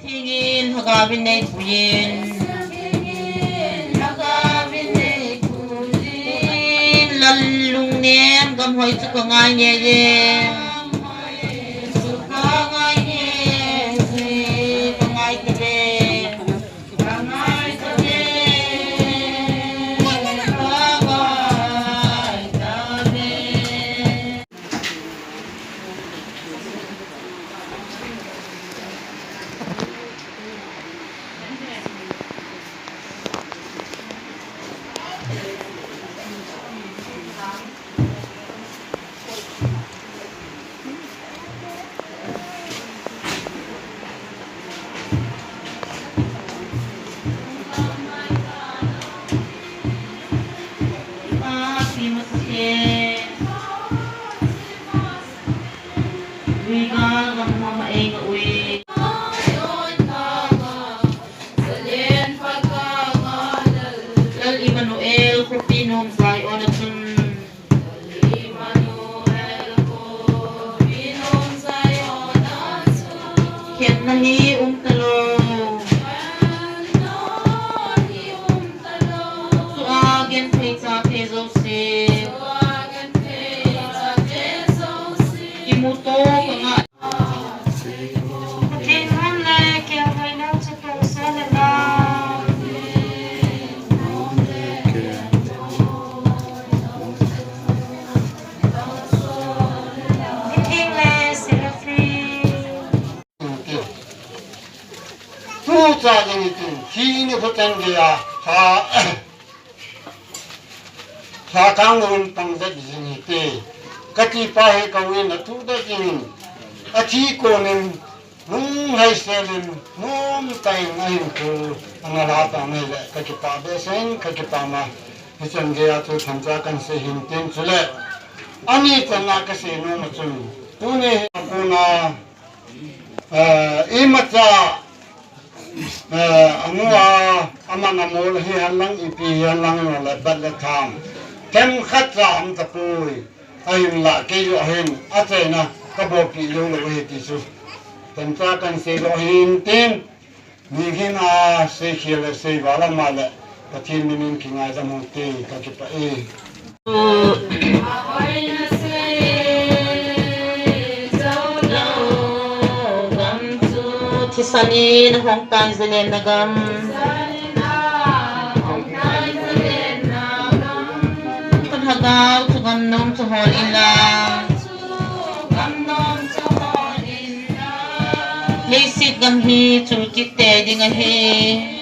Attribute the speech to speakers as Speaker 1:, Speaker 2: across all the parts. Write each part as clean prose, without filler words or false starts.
Speaker 1: tingin hagawin na ituyin lalung niyem gamhoy tsukangay niyem tsukangay niyem kangay tabi kangay tabi kangay tabi Emmanuel Kupinong Zay Onatun Emmanuel Kupinong Zay Onatun Ken nahi umtalo Suagen Pizza Peso Si Suagen Pizza Peso Si Imuto Kanga Tingnan na Kaya may lang sa pausalan na
Speaker 2: 자정이 기인이 붙은게야 사강은 방석이니 때 같이 바해 강에는 투다지는 아치고는 하이세는 몸따잉 그 하나라다네 같이 바베생 같이 바마 붙은게야 또 참자간세 힘든 줄에 아니 전나까지 너무 좀 돈이 하구나 이마자 angua amana mol hi halang ipi halang la badla tham kem khatra am tapui ayun la ke yo hin atena kabo pi lo lo he ti su tantra kan se lo hin tin ni hin a se khile se wala mala patin min kinga za mo te ka ki pa e
Speaker 1: Sanin Hong Kong Zelen Nagam Hagaw Tugam Nom Tuhol Ilang Lesit Gamhi Tulkite Dingahi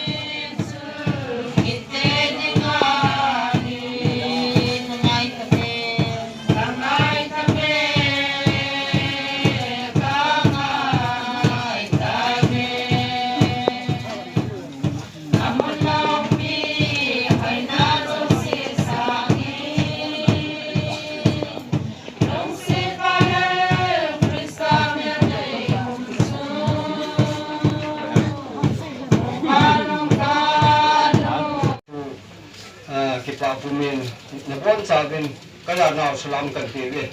Speaker 2: kita pumin napon sabin kaya na salam kan tiwi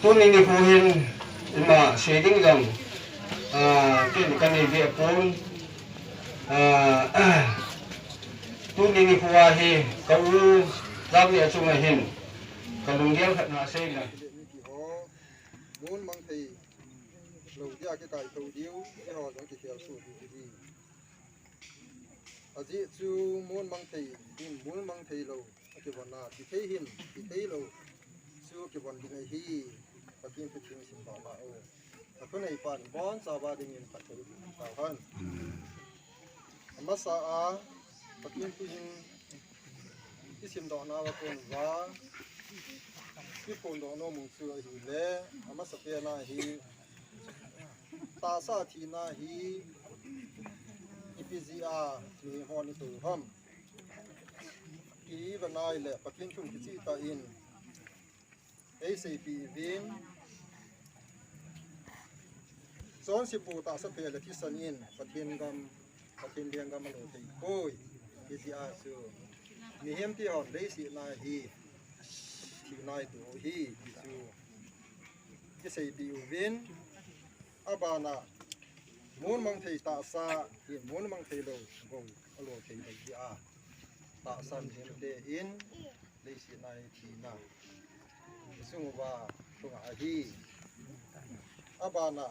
Speaker 2: tunin ni puhin ima shading lang kin kani bi pun tunin ni puahi kau dami asungahin kalunggiang na sila
Speaker 3: muốn mang thì đầu tiên cái cải cầu điếu cái họ giống kiểu sụt thì ở dưới chú muốn mang thì lâu cái bọn nào thì thấy hiền thì thấy lâu chú cái bọn này hi và kiếm cái chuyện xin bảo là ở cái này bạn bón sao ba đi nhìn phải bảo hơn mà sao và kiếm cái xin đỏ nào và còn và cái phone đó nó muốn sửa thì lẽ mà sắp tới na hi ta sa thì na hi IPZA thì họ đi từ hầm ký và nay lẽ bắt kiến chung cái gì ta in ACP viên zone si pu ta sắp tới là thi san in bắt kiến liên gam mà nó thấy coi IPZA sửa mi hem thì họ lấy gì na hi thì nay tụ hi cái xây biểu viên abana มูนมังเทตาซาที่มูนมังเทโลโกอโลเทโลดีอาตาซันเฮนเดอินเลสินายทีนาสุงว่าตุงอาฮีอาบานา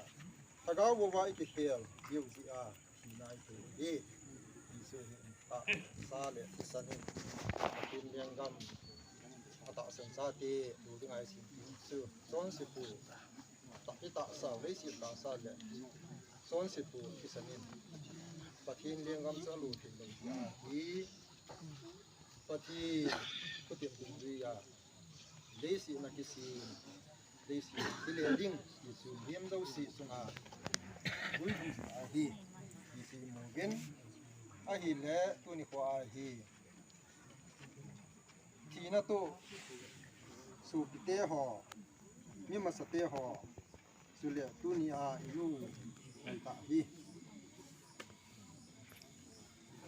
Speaker 3: ถ้าเขาบอกว่าอีกเพียงยูซีอาทีนายเทอีดิสุตาซาเลสันิกินเลียงกัมตาสันซาตีดูถึงไอสิสุซอนสิปูตาอิตาซาเลสิตาซาเลซอนสิปูที่สันิปะทินเลียงกัมจะรู้ถึงเลยอีปะทิก็เตรียมตัวดีอ่ะเลสินักสิเลสิที่เลี้ยงดิ้งที่สุเลี้ยงดูสิสุงาวุ้ยอาฮีที่สิมูกินอาฮีเล่ตัวนี้ก็อาฮีทีน่ะตัวสูบเตะหอมีมาสเตะหอสุเล่ตัวนี้อายูตาฮี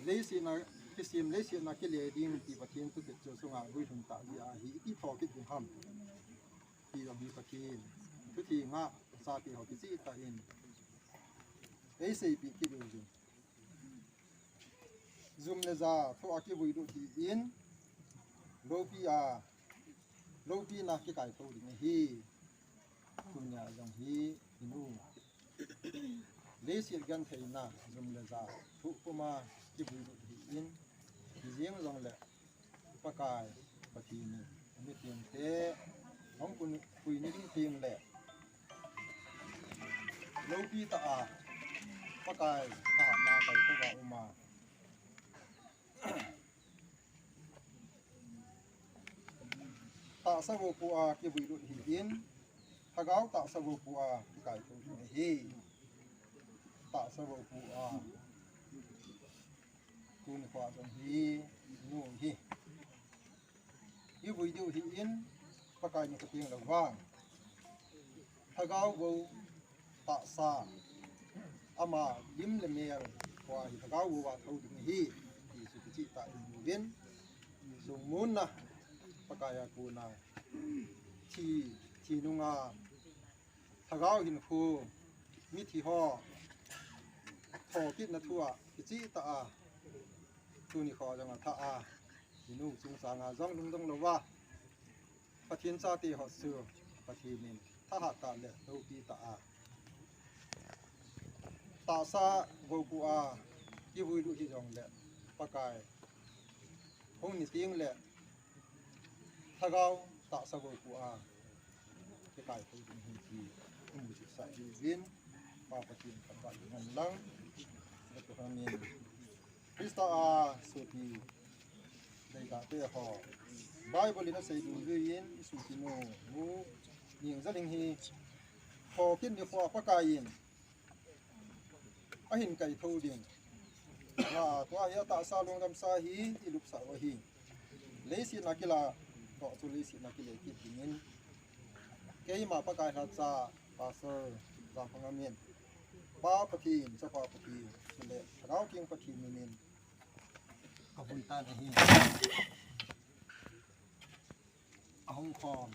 Speaker 3: เลสินักที่สิมเลสินักเลี้ยงดิ้งที่ปะทินตัวเด็กจะสุงาวุ้ยตาฮีอาฮีที่ทอกิดบุญห้ามที่เรามีปะทินทุกทีงะซาติเขาที่สิตาอินเอซีปีกิดูซุมเลซาทุกอากิบุยดูที่อินโลปีนักกิไก่ตัวนี้ฮีคุญญาจังฮีอินูเลสิกันเทน่าซุมเลซาทุกผู้มากิบุยดูที่อินที่เยี่ยงจังเลยปะกายปะทินมีเทียมเตะของคุณคุยนี่เทียมแหละโลปีตาปะกายทหารนาไปพวกเราอุมาตาสาวปัวกิบุยรุหิอินถ้าเขาตาสาวปัวที่ไก่ตัวนี้ฮีตาสาวปัวคุณขวาตรงฮีนู่นฮีกิบุยรุหิอินปะกายนี่ก็เพียงระว่างถ้าเขาบูตาซาอามาลิมเลเมียร์กว่าที่เขาว่าเขาถึงฮีที่สุดที่ตาอินยูเวนสมมุตินะปะกายกูนาที่นุ่งอาถ้าเขาหินคูมิที่ห่อทอกิดนะทั่วที่จีตาตัวนี้ขอจังหวะท่าที่นู่สงสารงาจ้องลุงต้องระว่าปะทินซาติหอดเสือปะทินินถ้าหากตาเล็ดโลกีตาตาซาโกกูอาที่วุยดูที่จงเล็ดปะกายคงนิติงเล็ดถ้าเขาตาซาโกกูอาที่กายตัวดินหินทีมุจิสายดีวินปาปะทินกับปะทินหันหลังแล้วก็ทำเองคริสตาอาสุธีในกาเตะหอไบเบิลนั้นใส่ดูด้วยยินสุติโนมูยิงซะลิงฮีพอกินดีฟอปะกายินหินไก่ทูดินตัวอายะตาซาลงดำซาฮีที่ลุกสาวฮีเลสินักกีฬาก็สุเลสินักกีฬากินดินเกี่ยมาปะกายฮัตซาปาเซอร์จามพังอามินปาปะทีนสปาปะทีสุเลเราเกียงปะทีมินขบุนตาฮีฮ่องกง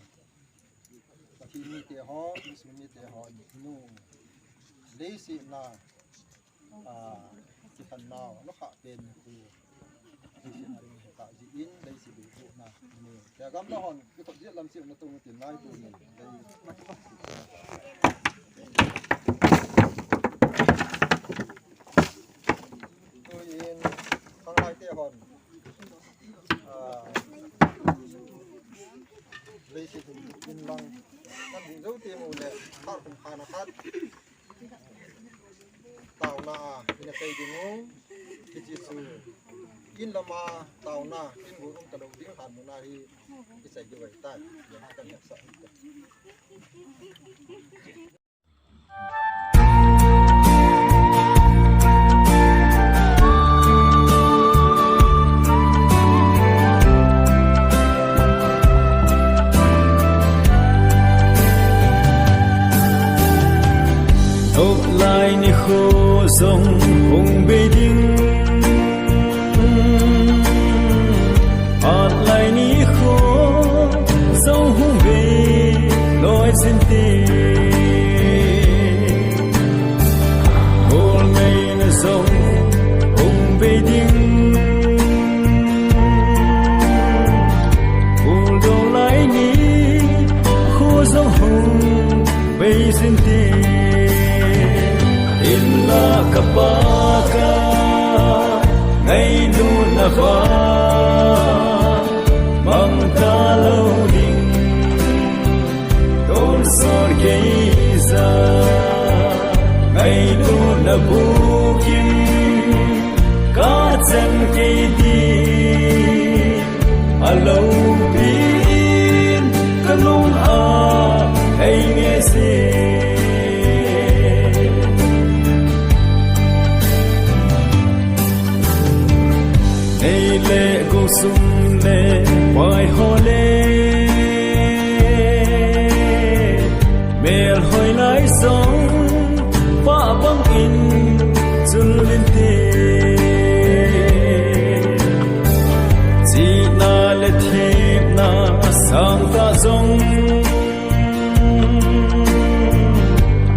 Speaker 3: ปะทีมีเตหอมิสมีเตหอนูเลสินาที่ขันนาวนักข่าวเป็นคือที่สิ่งอะไรเหตุการณ์อินได้สิบุบุนะนี่แต่กำลังหอนที่เขาเรียกลำเสียงในตรงตีนไล่ตัวนี้ได้ตัวอินข้างไล่เตะหอนได้สิอินลังนั่นบุญเจ้าเตียมูเลยข้าวเป็นพานะครับ tàu na in cây đi ngô cái gì sự in lama tàu na in bùn ông tàu tiếng hàn na hi cái sợi như vậy tai để hai cần sợ
Speaker 4: dòng hùng bê đinh lại ní khô dòng hùng bê đôi xin tê kapaka ngay nu na va mang ta lâu đình tôn sor geiza ngay nu na bukin ka chen ke di alo bin kanung a ai nghe se lệ cô sung lệ hoài hồ lệ mèo hồi lái sóng phá băng in chun lên tê chỉ na lệ thiệp na sang ta dòng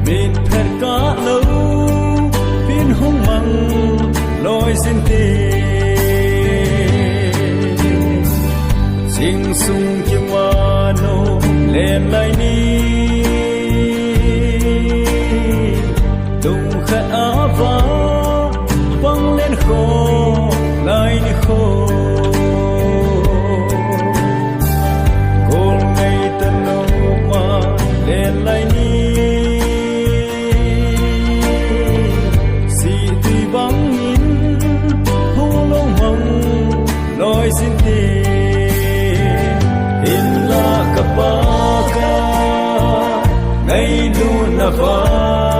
Speaker 4: bên thẹn cá lâu bên hung măng lối xin tê sing sung kimano lên lại ni tung khát ava băng lên khô lại đi khô cồn ngày tân lâu mà lên lại ni si tuy băng in hung long mong lối xin tiền kapaka ngay nu na va